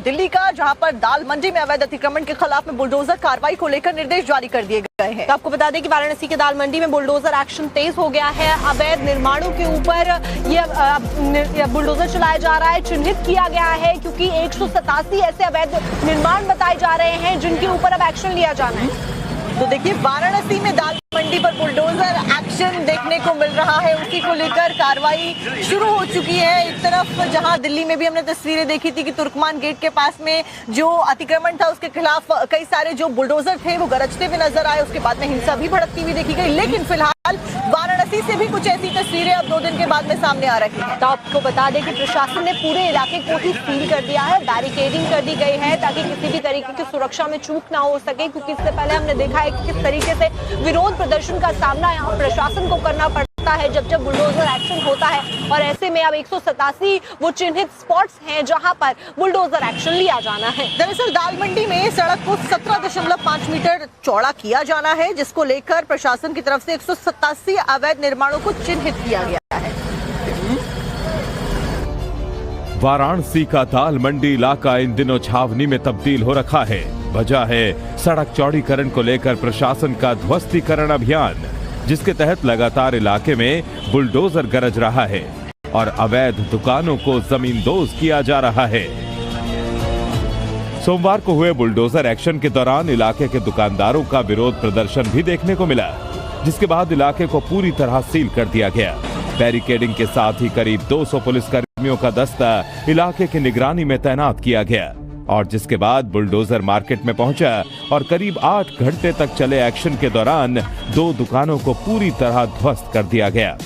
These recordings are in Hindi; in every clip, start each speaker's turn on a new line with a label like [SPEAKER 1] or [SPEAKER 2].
[SPEAKER 1] दिल्ली का, जहां पर दाल मंडी में अवैध अतिक्रमण के खिलाफ में बुलडोजर कार्रवाई को लेकर निर्देश जारी कर दिए गए हैं। तो आपको बता दें कि वाराणसी के दाल मंडी में बुलडोजर एक्शन तेज हो गया है। अवैध निर्माणों के ऊपर ये बुलडोजर चलाया जा रहा है, चिन्हित किया गया है, क्योंकि 187 ऐसे अवैध निर्माण बताए जा रहे हैं जिनके ऊपर अब एक्शन लिया जाना है। तो देखिए, वाराणसी में दाल मंडी पर बुलडोजर एक्शन देखने को मिल रहा है, उसी को लेकर कार्रवाई शुरू हो चुकी है। एक तरफ जहां दिल्ली में भी हमने तस्वीरें देखी थी कि तुर्कमान गेट के पास में जो अतिक्रमण था उसके खिलाफ कई सारे जो बुलडोजर थे वो गरजते हुए नजर आए, उसके बाद में हिंसा भी भड़कती हुई देखी गई। लेकिन फिलहाल वाराणसी से भी कुछ ऐसी तस्वीरें अब 2 दिन के बाद में सामने आ रही है। तो आपको बता दें कि प्रशासन ने पूरे इलाके को ही सील कर दिया है, बैरिकेडिंग कर दी गई है ताकि किसी भी तरीके की सुरक्षा में चूक ना हो सके, क्योंकि इससे पहले हमने देखा है कि किस तरीके से विरोध प्रदर्शन का सामना यहाँ प्रशासन को करना पड़ता है जब बुलडोजर एक्शन होता है। और ऐसे में अब 187 वो चिन्हित स्पॉट्स हैं जहां पर बुलडोजर एक्शन लिया जाना है। दरअसल दाल मंडी में सड़क को 17.5 मीटर चौड़ा किया जाना है, जिसको लेकर प्रशासन की तरफ से 187 अवैध निर्माणों को चिन्हित किया गया है।
[SPEAKER 2] वाराणसी का दाल मंडी इलाका इन दिनों छावनी में तब्दील हो रखा है। वजह है सड़क चौड़ीकरण को लेकर प्रशासन का ध्वस्तीकरण अभियान, जिसके तहत लगातार इलाके में बुलडोजर गरज रहा है और अवैध दुकानों को जमींदोज किया जा रहा है। सोमवार को हुए बुलडोजर एक्शन के दौरान इलाके के दुकानदारों का विरोध प्रदर्शन भी देखने को मिला, जिसके बाद इलाके को पूरी तरह सील कर दिया गया। बैरिकेडिंग के साथ ही करीब 200 पुलिसकर्मियों का दस्ता इलाके की निगरानी में तैनात किया गया, और जिसके बाद बुलडोजर मार्केट में पहुंचा और करीब 8 घंटे तक चले एक्शन के दौरान 2 दुकानों को पूरी तरह ध्वस्त कर दिया गया।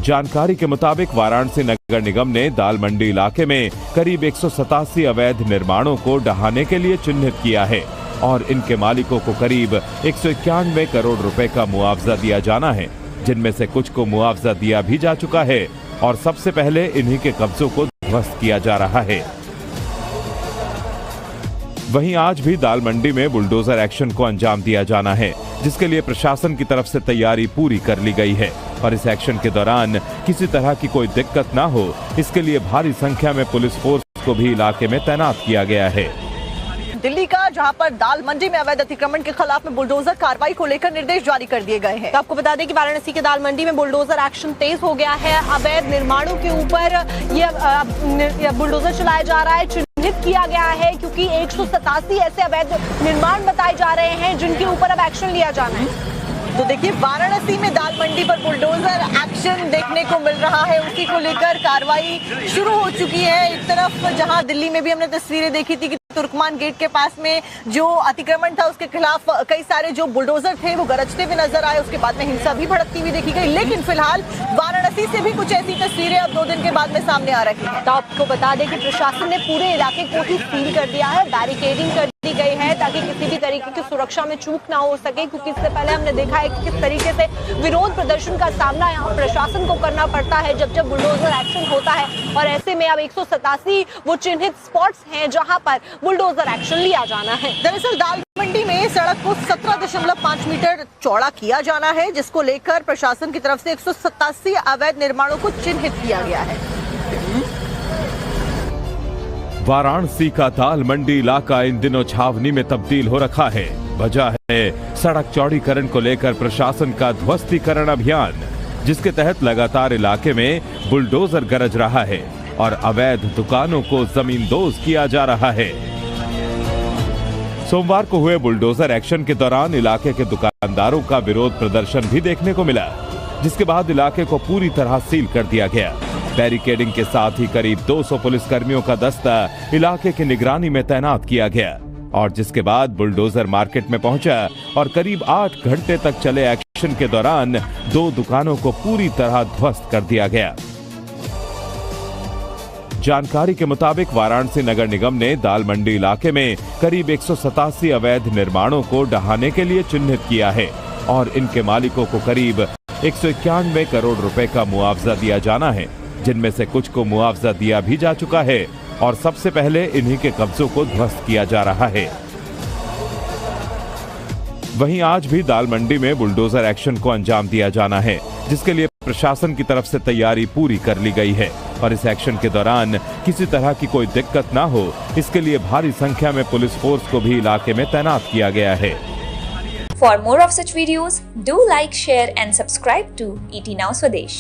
[SPEAKER 2] जानकारी के मुताबिक वाराणसी नगर निगम ने दाल मंडी इलाके में करीब 187 अवैध निर्माणों को ढहाने के लिए चिन्हित किया है और इनके मालिकों को करीब 191 करोड़ रुपए का मुआवजा दिया जाना है, जिनमें से कुछ को मुआवजा दिया भी जा चुका है और सबसे पहले इन्हीं के कब्जों को ध्वस्त किया जा रहा है। वहीं आज भी दाल मंडी में बुलडोजर एक्शन को अंजाम दिया जाना है, जिसके लिए प्रशासन की तरफ से तैयारी पूरी कर ली गई है और इस एक्शन के दौरान किसी तरह की कोई दिक्कत ना हो, इसके लिए भारी संख्या में पुलिस फोर्स को भी इलाके में तैनात किया गया है।
[SPEAKER 1] दिल्ली का, जहां पर दाल मंडी में अवैध अतिक्रमण के खिलाफ में बुलडोजर कार्रवाई को लेकर निर्देश जारी कर दिए गए हैं। तो आपको बता दें कि वाराणसी के दाल मंडी में बुलडोजर एक्शन तेज हो गया है। अवैध निर्माणों के ऊपर ये बुलडोजर चलाया जा रहा है, चिन्हित किया गया है, क्योंकि 187 ऐसे अवैध निर्माण बताए जा रहे हैं जिनके ऊपर अब एक्शन लिया जाना है। तो देखिए, वाराणसी में दाल मंडी पर बुलडोजर एक्शन देखने को मिल रहा है, उसी को लेकर कार्रवाई शुरू हो चुकी है। एक तरफ जहां दिल्ली में भी हमने तस्वीरें देखी थी कि तुर्कमान गेट के पास में जो अतिक्रमण था उसके खिलाफ कई सारे जो बुलडोजर थे वो गरजते हुए नजर आए, उसके बाद में हिंसा भी भड़कती हुई देखी गई। लेकिन फिलहाल वाराणसी से भी कुछ ऐसी तस्वीरें अब 2 दिन के बाद में सामने आ रही है। तो आपको बता दें कि प्रशासन ने पूरे इलाके को ही सील कर दिया है, बैरिकेडिंग कर दी गई है ताकि किसी भी तरीके की सुरक्षा में चूक ना हो सके, क्योंकि इससे पहले हमने देखा है कि किस तरीके से विरोध प्रदर्शन का सामना यहाँ प्रशासन को करना पड़ता है जब बुलडोजर एक्शन होता है। और ऐसे में अब 187 वो चिन्हित स्पॉट्स हैं जहां पर बुलडोजर एक्शन लिया जाना है। दरअसल दाल मंडी में सड़क को 17.5 मीटर चौड़ा किया जाना है, जिसको लेकर प्रशासन की तरफ से 187 अवैध निर्माणों को चिन्हित किया गया है।
[SPEAKER 2] वाराणसी का दाल मंडी इलाका इन दिनों छावनी में तब्दील हो रखा है। वजह है सड़क चौड़ीकरण को लेकर प्रशासन का ध्वस्तीकरण अभियान, जिसके तहत लगातार इलाके में बुलडोजर गरज रहा है और अवैध दुकानों को जमींदोज किया जा रहा है। सोमवार को हुए बुलडोजर एक्शन के दौरान इलाके के दुकानदारों का विरोध प्रदर्शन भी देखने को मिला, जिसके बाद इलाके को पूरी तरह सील कर दिया गया। बैरिकेडिंग के साथ ही करीब 200 पुलिसकर्मियों का दस्ता इलाके की निगरानी में तैनात किया गया, और जिसके बाद बुलडोजर मार्केट में पहुंचा और करीब 8 घंटे तक चले एक्शन के दौरान 2 दुकानों को पूरी तरह ध्वस्त कर दिया गया। जानकारी के मुताबिक वाराणसी नगर निगम ने दाल मंडी इलाके में करीब 187 अवैध निर्माणों को ढहाने के लिए चिन्हित किया है और इनके मालिकों को करीब 191 करोड़ रुपए का मुआवजा दिया जाना है, जिनमें से कुछ को मुआवजा दिया भी जा चुका है और सबसे पहले इन्हीं के कब्जों को ध्वस्त किया जा रहा है। वहीं आज भी दाल मंडी में बुलडोजर एक्शन को अंजाम दिया जाना है, जिसके लिए प्रशासन की तरफ से तैयारी पूरी कर ली गई है और इस एक्शन के दौरान किसी तरह की कोई दिक्कत ना हो, इसके लिए भारी संख्या में पुलिस फोर्स को भी इलाके में तैनात किया गया है।
[SPEAKER 3] For more of such videos, do like, share and subscribe to ET Now Swadesh.